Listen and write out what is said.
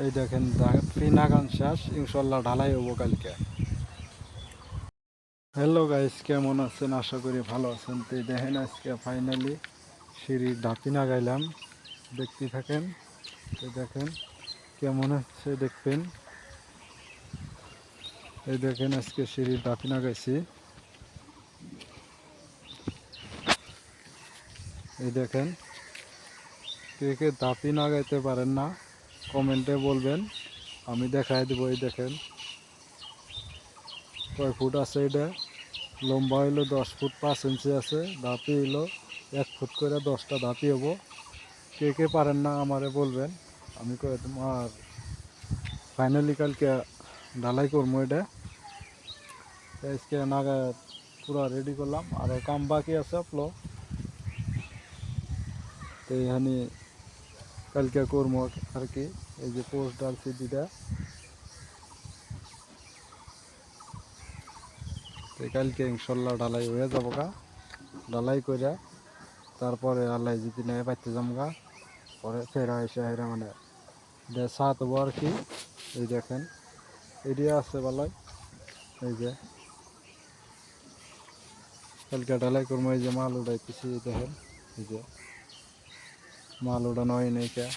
এই দেখেন নাগান শেষ, ইনশাল্লাহ ঢালাই হবো কালকে। হ্যালো গাইস, কেমন আছেন? আশা করি ভালো আছেন। তো দেখেন আজকে ফাইনালি সিঁড়ির ঢাপি নাগাইলাম, দেখতে থাকেন। তো দেখেন কেমন হচ্ছে দেখবেন। এই দেখেন আজকে সিঁড়ির ঢাপি নাগাইছি। এই দেখেন, কে কে ঢাপি নাগাইতে পারেন না কমেন্টে বলবেন, আমি দেখাই দেবো। এই দেখেন কয় ফুট আছে, এটা লম্বা হইলো 10 ফুট 5 ইঞ্চি আছে, ধাপি হইলো 1 ফুট করে 10টা ধাপি হবো। কে কে পারেন না আমারে বলবেন, আমি করে দেবো। আর ফাইনালি কালকে ঢালাই করবো এটা। আজকে নাগা পুরো রেডি করলাম, আরও কাম বাকি আছে আপলো। তো এখানে কালকে করবো আর কি। এই যে পোস্ট ডালছি দুটা, তো কালকে ইনশাল্লাহ ঢালাই হয়ে যাবো গা। ঢালাই করে তারপরে আল্লাহ যদি নেয় পাইতে যাম গা, পরে ফেরা এসে হেরা মানে সাত হবো আর কি। এই দেখেন এরিয়া আছে ভালোই। এই যে কালকে ঢালাই করবো। এই যে মাল উঠাইতেছি, দেখেন এই যে মাল উঠানো হয় নাই কে।